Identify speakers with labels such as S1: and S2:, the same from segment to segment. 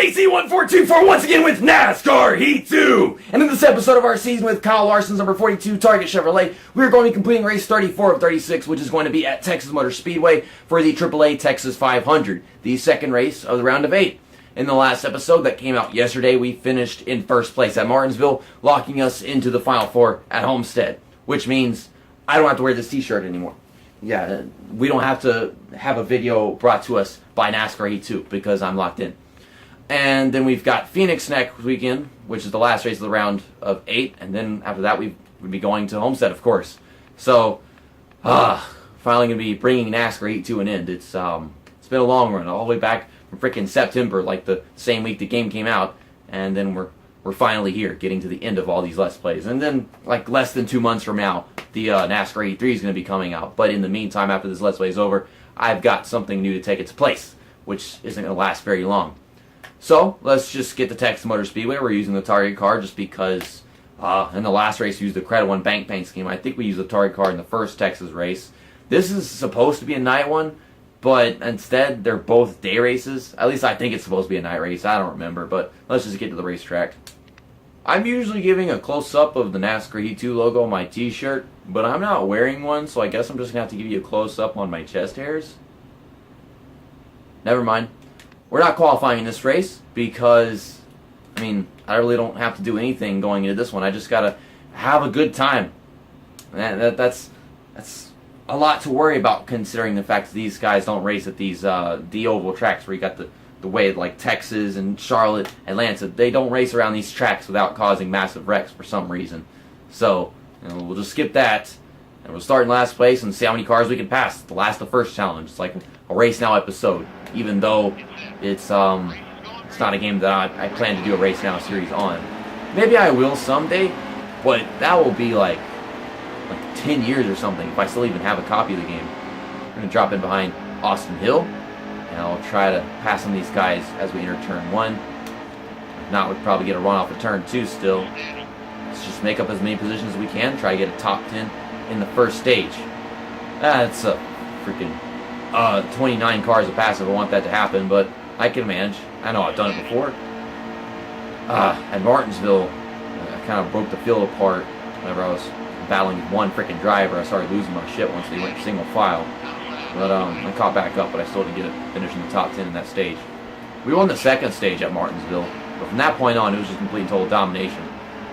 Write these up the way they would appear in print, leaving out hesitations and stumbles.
S1: JC1424 once again with NASCAR Heat 2! And in this episode of our season with Kyle Larson's number 42 Target Chevrolet, we are going to be completing race 34 of 36, which is going to be at Texas Motor Speedway for the AAA Texas 500, the second race of the round of 8. In the last episode that came out yesterday, we finished in first place at Martinsville, locking us into the Final Four at Homestead, which means I don't have to wear this t-shirt anymore. Yeah, we don't have to have a video brought to us by NASCAR Heat 2 because I'm locked in. And then we've got Phoenix next weekend, which is the last race of the round of 8. And then after that, we'd be going to Homestead, of course. So, finally going to be bringing NASCAR Heat 2 an end. It's been a long run, all the way back from freaking September, like the same week the game came out. And then we're finally here, getting to the end of all these Let's Plays. And then, like less than 2 months from now, the NASCAR Heat 3 is going to be coming out. But in the meantime, after this Let's Play is over, I've got something new to take its place, which isn't going to last very long. So, let's just get to Texas Motor Speedway. We're using the Target car just because in the last race we used the Credit One bank paint scheme. I think we used the Target car in the first Texas race. This is supposed to be a night one, but instead they're both day races. At least I think it's supposed to be a night race. I don't remember, but let's just get to the racetrack. I'm usually giving a close-up of the NASCAR Heat 2 logo on my t-shirt, but I'm not wearing one, so I guess I'm just going to have to give you a close-up on my chest hairs. Never mind. We're not qualifying in this race because, I mean, I really don't have to do anything going into this one. I just got to have a good time. That's a lot to worry about considering the fact that these guys don't race at these the oval tracks where you got the way like Texas and Charlotte, Atlanta. They don't race around these tracks without causing massive wrecks for some reason. So, we'll just skip that. And we'll start in last place and see how many cars we can pass. The last of first challenge. It's like a race now episode. Even though it's not a game that I plan to do a race now series on. Maybe I will someday, but that will be like 10 years or something if I still even have a copy of the game. I'm going to drop in behind Austin Hill, and I'll try to pass some of these guys as we enter turn 1. If not, we'll probably get a run off of turn 2 still. Let's just make up as many positions as we can, try to get a top 10 in the first stage. That's a freaking 29 cars to pass if I want that to happen, but I can manage. I know I've done it before. At Martinsville, I kind of broke the field apart whenever I was battling with one freaking driver. I started losing my shit once they went single file. But I caught back up, but I still didn't get it finished in the top 10 in that stage. We won the second stage at Martinsville, but from that point on, it was just complete and total domination.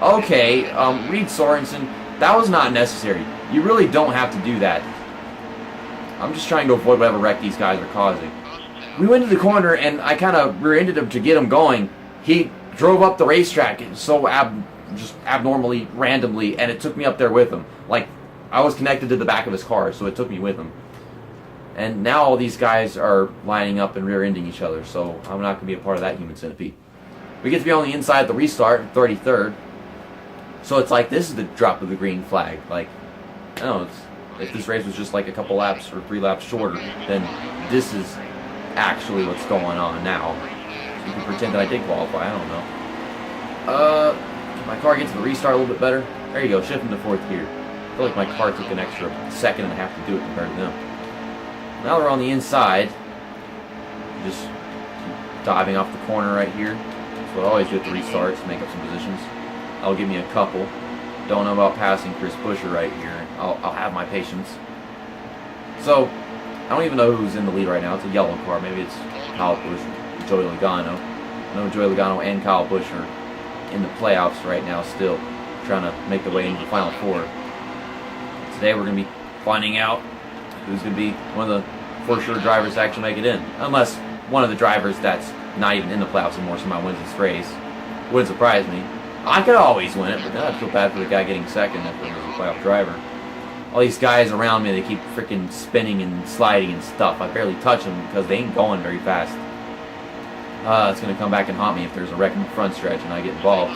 S1: Okay, Reed Sorensen, that was not necessary. You really don't have to do that. I'm just trying to avoid whatever wreck these guys are causing. We went to the corner, and I kind of rear-ended him to get him going. He drove up the racetrack so just abnormally, randomly, and it took me up there with him. Like, I was connected to the back of his car, so it took me with him. And now all these guys are lining up and rear-ending each other, so I'm not going to be a part of that human centipede. We get to be on the inside of the restart, 33rd. So it's like, this is the drop of the green flag. Like, I don't know, if this race was just like a couple laps or 3 laps shorter, then this is actually what's going on now. So you can pretend that I did qualify, I don't know. My car gets to the restart a little bit better. There you go, shifting to 4th gear. I feel like my car took an extra second and a half to do it compared to them. Now we're on the inside. Just keep diving off the corner right here. That's what I always do at the restarts, make up some positions. That'll give me a couple. Don't know about passing Chris Buescher right here. I'll have my patience. So, I don't even know who's in the lead right now. It's a yellow car. Maybe it's Kyle Busch, Joey Logano. I know Joey Logano and Kyle Busch are in the playoffs right now still, trying to make their way into the Final Four. Today we're going to be finding out who's going to be one of the for-sure drivers to actually make it in. Unless one of the drivers that's not even in the playoffs anymore somehow wins this race. Wouldn't surprise me. I could always win it, but then I'd feel bad for the guy getting second if it was a playoff driver. All these guys around me, they keep freaking spinning and sliding and stuff. I barely touch them because they ain't going very fast. It's going to come back and haunt me if there's a wreck in the front stretch and I get involved.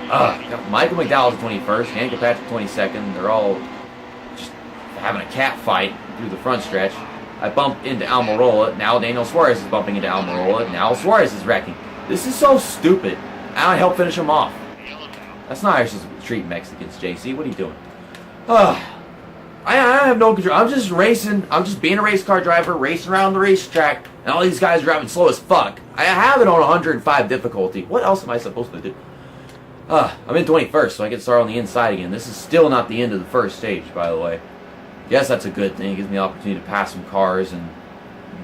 S1: Got Michael McDowell's 21st, Hank Patrick 22nd. They're all just having a cat fight through the front stretch. I bump into Almirola. Now Daniel Suarez is bumping into Almirola. Now Suarez is wrecking. This is so stupid. I help finish him off. That's not how you're supposed to treat Mexicans, JC. What are you doing? I have no control. I'm just racing. I'm just being a race car driver, racing around the racetrack, And all these guys are driving slow as fuck. I have it on 105 difficulty. What else am I supposed to do? I'm in 21st, so I get started on the inside again. This is still not the end of the first stage, by the way. Yes, that's a good thing. It gives me the opportunity to pass some cars and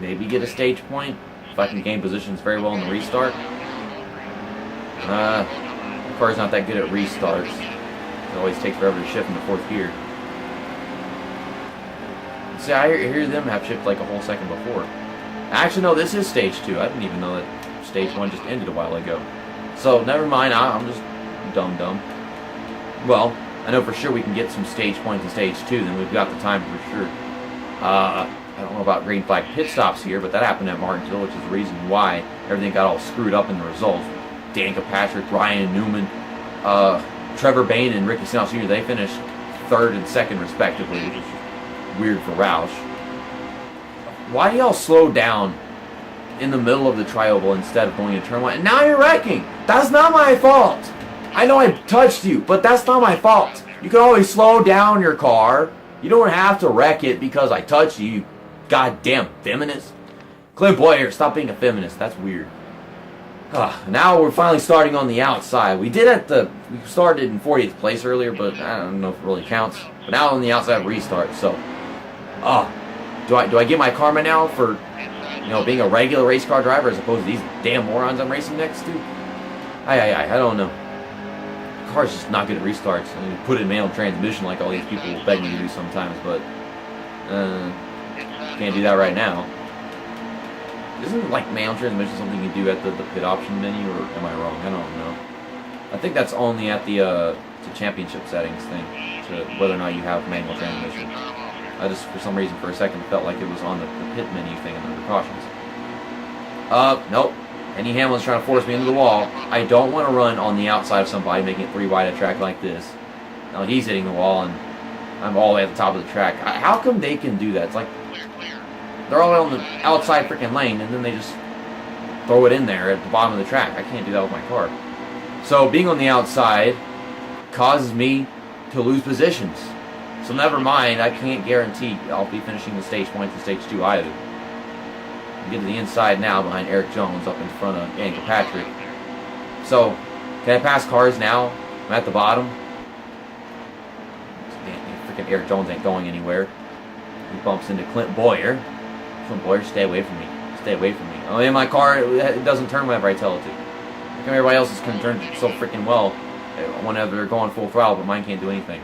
S1: maybe get a stage point if I can gain positions very well in the restart. The car's not that good at restarts. It always takes forever to shift into fourth gear. See, I hear them have shifted like a whole second before. Actually, no, this is stage 2. I didn't even know that stage 1 just ended a while ago. So, never mind. I'm just dumb. Well, I know for sure we can get some stage points in stage 2. Then we've got the time for sure. I don't know about green flag pit stops here, but that happened at Martinsville, which is the reason why everything got all screwed up in the results. Danica Patrick, Ryan Newman, Trevor Bayne, and Ricky Stenhouse Jr., they finished 3rd and 2nd respectively, which is weird for Roush. Why do y'all slow down in the middle of the tri-oval instead of going to turn 1? And now you're wrecking! That's not my fault! I know I touched you, but that's not my fault. You can always slow down your car. You don't have to wreck it because I touched you, you goddamn feminist. Clint Boyer, stop being a feminist. That's weird. Now we're finally starting on the outside. We started in 40th place earlier, but I don't know if it really counts. But now on the outside restart. So, do I get my karma now for, being a regular race car driver as opposed to these damn morons I'm racing next to? I don't know. The car's just not good at restarts. I mean, put it in manual transmission like all these people will beg me to do sometimes, but can't do that right now. Isn't like manual transmission something you do at the pit option menu, or am I wrong? I don't know. I think that's only at the championship settings thing, to whether or not you have manual transmission. I just, for some reason, for a second, felt like it was on the pit menu thing and the precautions. Nope. Henny Hamlin's trying to force me into the wall. I don't want to run on the outside of somebody making it 3 wide at a track like this. Now he's hitting the wall, and I'm all the way at the top of the track. How come they can do that? It's like they're all on the outside freaking lane, and then they just throw it in there at the bottom of the track. I can't do that with my car. So being on the outside causes me to lose positions. So never mind, I can't guarantee I'll be finishing the stage points in stage 2 either. I get to the inside now behind Eric Jones up in front of Danica Patrick. So, can I pass cars now? I'm at the bottom. Freaking Eric Jones ain't going anywhere. He bumps into Clint Boyer. Clint Boyer, stay away from me. Stay away from me. Oh, in my car, it doesn't turn whenever I tell it to. How come everybody else's can turn so freaking well whenever they're going full throttle, but mine can't do anything?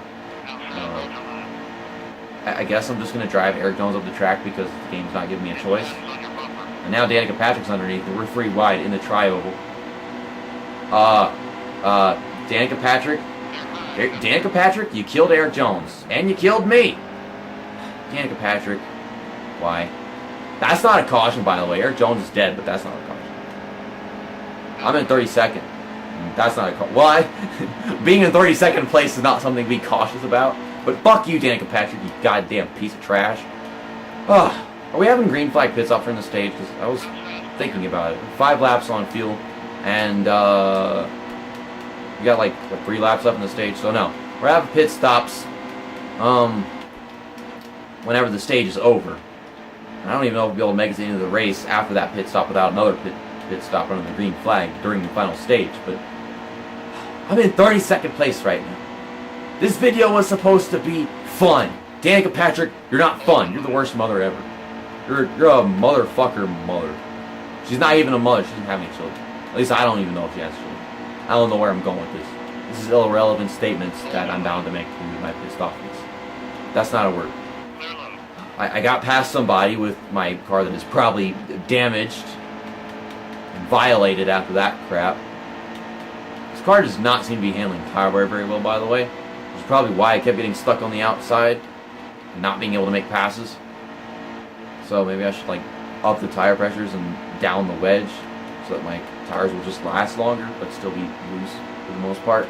S1: I guess I'm just going to drive Eric Jones up the track because the game's not giving me a choice. And now Danica Patrick's underneath, and we're 3 wide in the tri-oval. Danica Patrick, you killed Eric Jones. And you killed me. Danica Patrick, why? That's not a caution, by the way. Eric Jones is dead, but that's not a caution. I'm in 32nd. That's not a caution. Why? Being in 32nd place is not something to be cautious about. But fuck you, Danica Patrick, you goddamn piece of trash. Are we having green flag pit stops during the stage? Because I was thinking about it. 5 laps on fuel, and we got like 3 laps left in the stage. So no, we're having pit stops whenever the stage is over. I don't even know if we'll be able to make it to the end of the race after that pit stop without another pit stop running the green flag during the final stage. But I'm in 32nd place right now. This video was supposed to be fun. Danica Patrick, you're not fun. You're the worst mother ever. You're a motherfucker mother. She's not even a mother. She doesn't have any children. At least I don't even know if she has children. I don't know where I'm going with this. This is irrelevant statements that I'm bound to make to my pissed offness. That's not a word. I got past somebody with my car that is probably damaged and violated after that crap. This car does not seem to be handling tire wear very well, by the way. Which is probably why I kept getting stuck on the outside and not being able to make passes. So maybe I should like up the tire pressures and down the wedge so that my tires will just last longer but still be loose for the most part.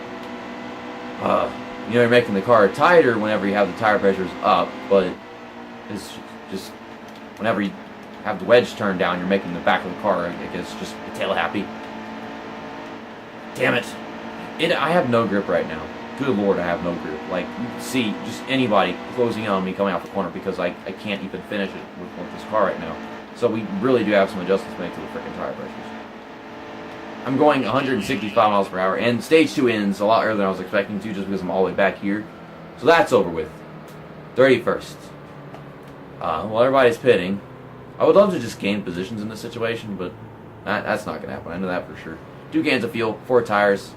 S1: You're making the car tighter whenever you have the tire pressures up, but it's just whenever you have the wedge turned down, you're making the back of the car, I guess, just tail happy. Damn it. I have no grip right now. Good Lord, I have no grip. Like, you can see just anybody closing in on me coming out the corner because I can't even finish it with this car right now. So we really do have some adjustments to make to the freaking tire pressures. I'm going 165 miles per hour, and stage 2 ends a lot earlier than I was expecting to, just because I'm all the way back here. So that's over with. 31st. While everybody's pitting, I would love to just gain positions in this situation, but that's not going to happen. I know that for sure. 2 cans of fuel, 4 tires.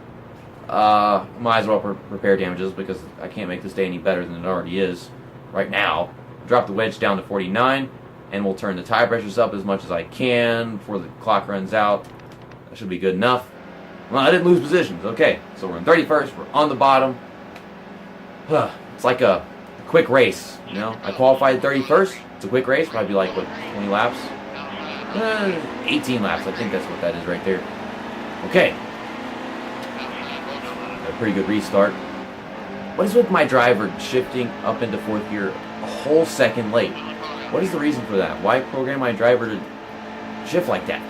S1: Might as well repair damages because I can't make this day any better than it already is right now. Drop the wedge down to 49, and we'll turn the tire pressures up as much as I can before the clock runs out. That should be good enough. Well, I didn't lose positions. Okay, so we're in 31st. We're on the bottom. It's like a quick race, you know. I qualified 31st. It's a quick race. Probably like, what, 20 laps? 18 laps. I think that's what that is right there. Okay. A pretty good restart. What is with my driver shifting up into 4th gear a whole second late? What is the reason for that? Why program my driver to shift like that?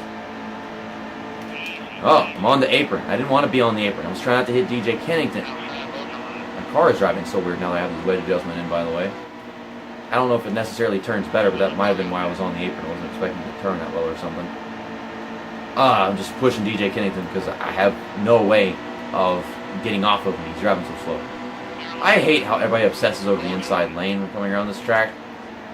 S1: Oh, I'm on the apron. I didn't want to be on the apron. I was trying not to hit DJ Kennington. My car is driving so weird now that I have this wedge adjustment in, by the way. I don't know if it necessarily turns better, but that might have been why I was on the apron. I wasn't expecting to turn that well or something. I'm just pushing DJ Kennington because I have no way of getting off of him. He's driving so slow. I hate how everybody obsesses over the inside lane when coming around this track.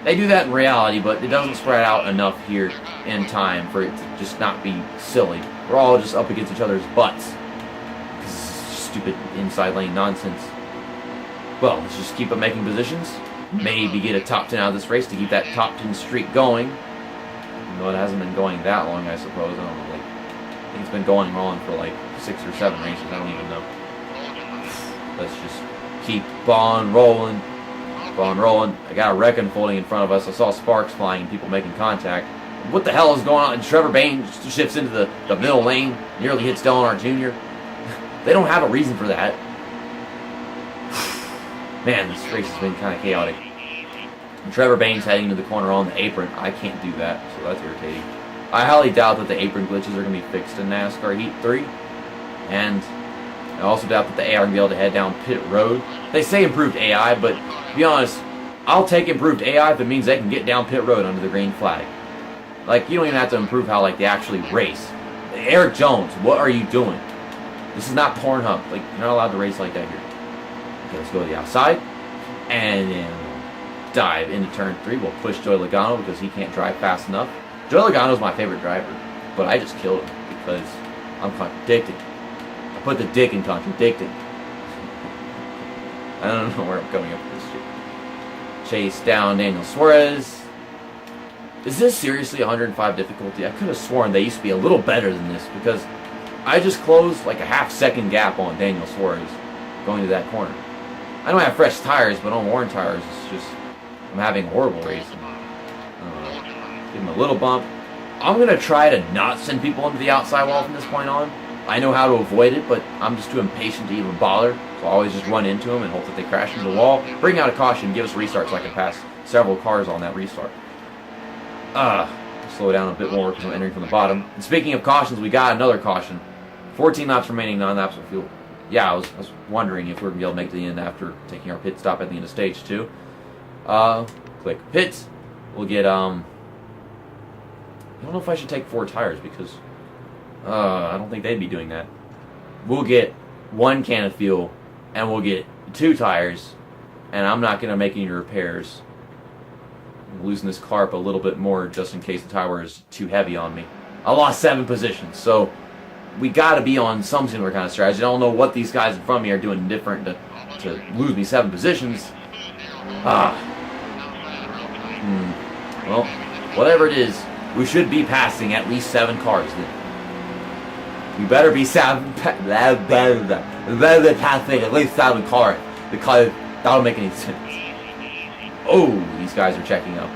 S1: They do that in reality, but it doesn't spread out enough here in time for it to just not be silly. We're all just up against each other's butts. This is stupid inside lane nonsense. Well, let's just keep up making positions. Maybe get a top 10 out of this race to keep that top 10 streak going. Even though it hasn't been going that long, I suppose. I don't know. I think it's been going on for like 6 or 7 races. I don't even know. Let's just keep on rolling. Keep on rolling. I got a wreck unfolding in front of us. I saw sparks flying and people making contact. What the hell is going on? And Trevor Bain shifts into the middle lane, nearly hits Dale Earnhardt Jr. They don't have a reason for that. Man, this race has been kind of chaotic. And Trevor Bain's heading to the corner on the apron. I can't do that, so that's irritating. I highly doubt that the apron glitches are going to be fixed in NASCAR Heat 3. And I also doubt that the AI are going to be able to head down pit road. They say improved AI, but to be honest, I'll take improved AI if it means they can get down pit road under the green flag. Like, you don't even have to improve how, like, they actually race. Eric Jones, what are you doing? This is not Pornhub. Like, you're not allowed to race like that here. Okay, let's go to the outside. And then we'll dive into turn 3. We'll push Joey Logano because he can't drive fast enough. Joey Logano's my favorite driver, but I just killed him because I'm contradicting. I put the dick in contradicting. I don't know where I'm coming up with this shit. Chase down Daniel Suarez. Is this seriously 105 difficulty? I could have sworn they used to be a little better than this because I just closed like a half-second gap on Daniel Suarez going to that corner. I don't have fresh tires, but on worn tires, it's just, I'm having a horrible race. Give him a little bump. I'm going to try to not send people into the outside wall from this point on. I know how to avoid it, but I'm just too impatient to even bother. So I always just run into them and hope that they crash into the wall. Bring out a caution, give us a restart so I can pass several cars on that restart. Slow down a bit more because I'm entering from the bottom. And speaking of cautions, we got another caution. 14 laps remaining, 9 laps of fuel. Yeah, I was wondering if we were going to be able to make it to the end after taking our pit stop at the end of stage 2. Click pits. We'll get, I don't know if I should take 4 tires because, I don't think they'd be doing that. We'll get 1 can of fuel, and we'll get 2 tires, and I'm not going to make any repairs. I'm losing this car up a little bit more just in case the tire is too heavy on me. I lost 7 positions, so we got to be on some similar kind of strategy. I don't know what these guys in front of me are doing different to lose me 7 positions. Well, whatever it is, we should be passing at least 7 cars then. We better be passing at least 7 cars because that'll make any sense. Oh, these guys are checking up.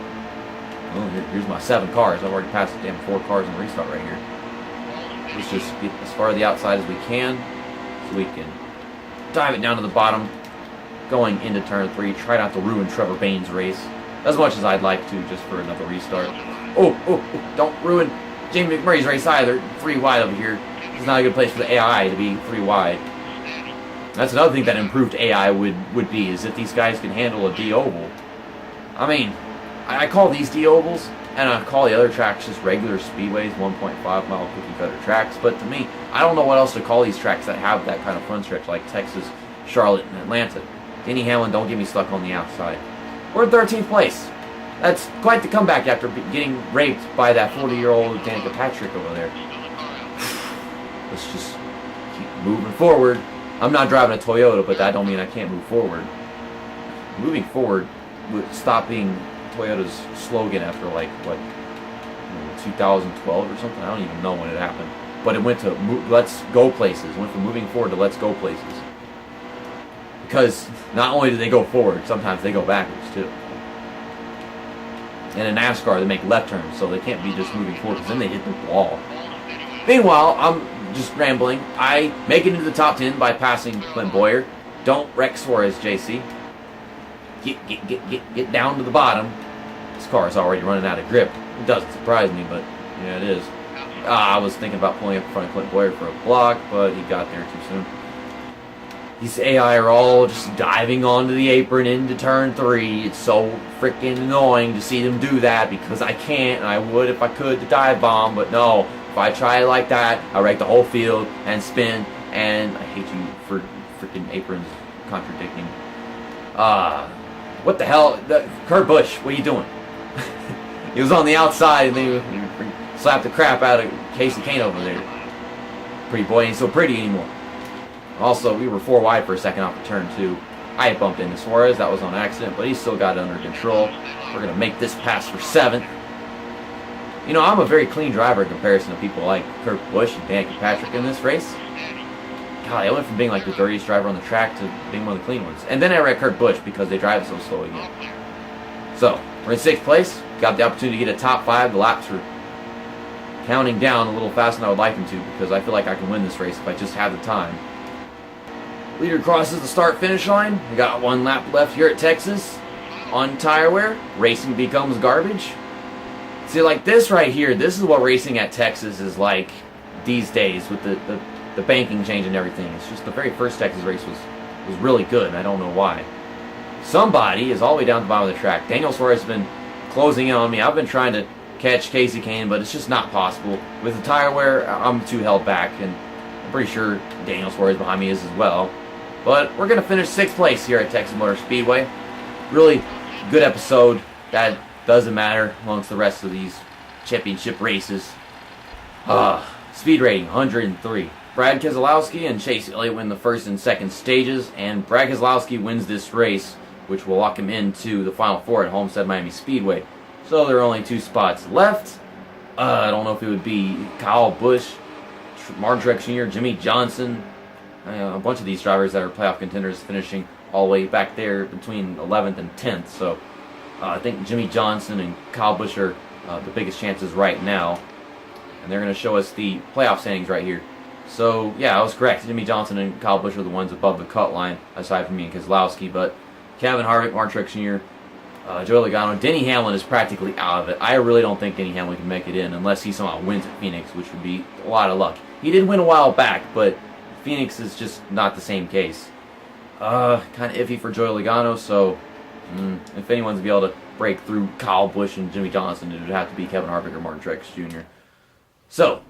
S1: Oh, here's my 7 cars. I've already passed the damn 4 cars in the restart right here. Let's just get as far to the outside as we can so we can dive it down to the bottom. Going into turn 3, try not to ruin Trevor Bain's race as much as I'd like to just for another restart. Oh, don't ruin Jamie McMurray's race either. 3 wide over here. It's not a good place for the AI to be 3 wide. That's another thing that improved AI would be, is if these guys can handle a D-oval. I mean, I call these D-ovals, And I call the other tracks just regular speedways, 1.5-mile cookie cutter tracks. But to me, I don't know what else to call these tracks that have that kind of front stretch, like Texas, Charlotte, and Atlanta. Denny Hamlin, don't get me stuck on the outside. We're in 13th place. That's quite the comeback after getting raped by that 40-year-old Danica Patrick over there. Let's just keep moving forward. I'm not driving a Toyota, but that don't mean I can't move forward. Moving forward would stop being Toyota's slogan after like, what, 2012 or something? I don't even know when it happened. But it went to let's go places. It went from moving forward to let's go places. Because not only do they go forward, sometimes they go backwards too. And in NASCAR, they make left turns, so they can't be just moving forward, because then they hit the wall. Meanwhile, I'm just rambling. I make it into the top 10 by passing Clint Boyer. Don't wreck Suarez, JC. Get down to the bottom. This car is already running out of grip. It doesn't surprise me, but yeah, it is. I was thinking about pulling up in front of Clint Boyer for a block, but he got there too soon. These AI are all just diving onto the apron into turn 3. It's so freaking annoying to see them do that, because I can't, and I would if I could, to dive bomb, but no. If I try it like that, I wreck the whole field and spin, and I hate you for freaking aprons contradicting. What the hell? Kurt Busch, what are you doing? He was on the outside, and then he slapped the crap out of Casey Kane over there. Pretty boy ain't so pretty anymore. Also, we were 4 wide for a second off the turn 2. I bumped into Suarez. That was on accident, but he still got it under control. We're going to make this pass for 7th. You know, I'm a very clean driver in comparison to people like Kurt Busch and Danica Patrick in this race. God, I went from being like the dirtiest driver on the track to being one of the clean ones. And then I wrecked Kurt Busch because they drive so slow again. So, we're in 6th place. Got the opportunity to get a top 5. The laps are counting down a little faster than I would like them to, because I feel like I can win this race if I just have the time. Leader crosses the start-finish line. We got 1 lap left here at Texas. On tire wear, racing becomes garbage. See, like this right here, this is what racing at Texas is like these days with the banking change and everything. It's just the very first Texas race was really good, and I don't know why. Somebody is all the way down to the bottom of the track. Daniel Suarez has been closing in on me. I've been trying to catch Casey Kane, but it's just not possible. With the tire wear, I'm too held back, and I'm pretty sure Daniel Suarez behind me is as well. But we're going to finish 6th place here at Texas Motor Speedway. Really good episode. That doesn't matter amongst the rest of these championship races. Speed rating, 103. Brad Keselowski and Chase Elliott win the first and second stages, and Brad Keselowski wins this race, which will lock him into the Final Four at Homestead Miami Speedway. So there are only 2 spots left. I don't know if it would be Kyle Busch, Martin Truex Jr., Jimmy Johnson, a bunch of these drivers that are playoff contenders finishing all the way back there between 11th and 10th. So I think Jimmy Johnson and Kyle Busch are the biggest chances right now. And they're going to show us the playoff standings right here. So, yeah, I was correct. Jimmy Johnson and Kyle Busch are the ones above the cut line, aside from me and Keselowski. But Kevin Harvick, Martin Truex Jr., Joey Logano, Denny Hamlin is practically out of it. I really don't think Denny Hamlin can make it in unless he somehow wins at Phoenix, which would be a lot of luck. He did win a while back, but Phoenix is just not the same case. Kind of iffy for Joey Logano, so if anyone's to be able to break through Kyle Busch and Jimmy Johnson, it would have to be Kevin Harvick or Martin Truex Jr. So,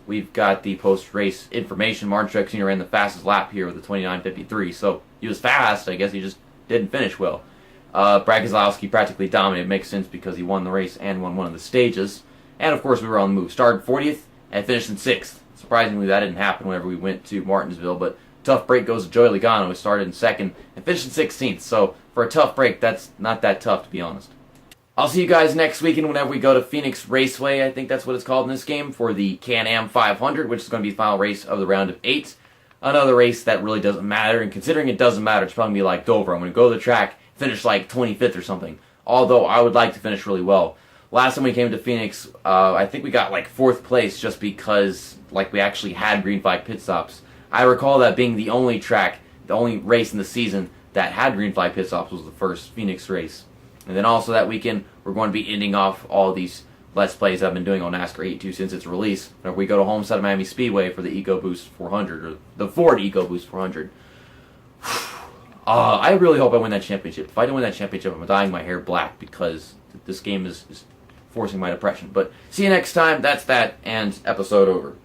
S1: we've got the post-race information. Martin Truex Jr. ran the fastest lap here with a 29.53, so he was fast. I guess he just didn't finish well. Brad Keselowski practically dominated. Makes sense because he won the race and won one of the stages. And, of course, we were on the move. Started 40th and finished in 6th. Surprisingly, that didn't happen whenever we went to Martinsville, but tough break goes to Joey Logano, who started in 2nd and finished in 16th. So, for a tough break, that's not that tough, to be honest. I'll see you guys next weekend whenever we go to Phoenix Raceway. I think that's what it's called in this game, for the Can-Am 500, which is going to be the final race of the round of 8. Another race that really doesn't matter, and considering it doesn't matter, it's probably going to be like Dover. I'm going to go to the track, finish like 25th or something, although I would like to finish really well. Last time we came to Phoenix, I think we got like 4th place just because like we actually had green flag pit stops. I recall that being the only track, the only race in the season that had green flag pit stops was the first Phoenix race. And then also that weekend, we're going to be ending off all these Let's Plays I've been doing on NASCAR 82 since its release. Whenever we go to Homestead Miami Speedway for the EcoBoost 400, or the Ford EcoBoost 400. I really hope I win that championship. If I don't win that championship, I'm dyeing my hair black, because this game is forcing my depression. But see you next time. That's that, and episode over.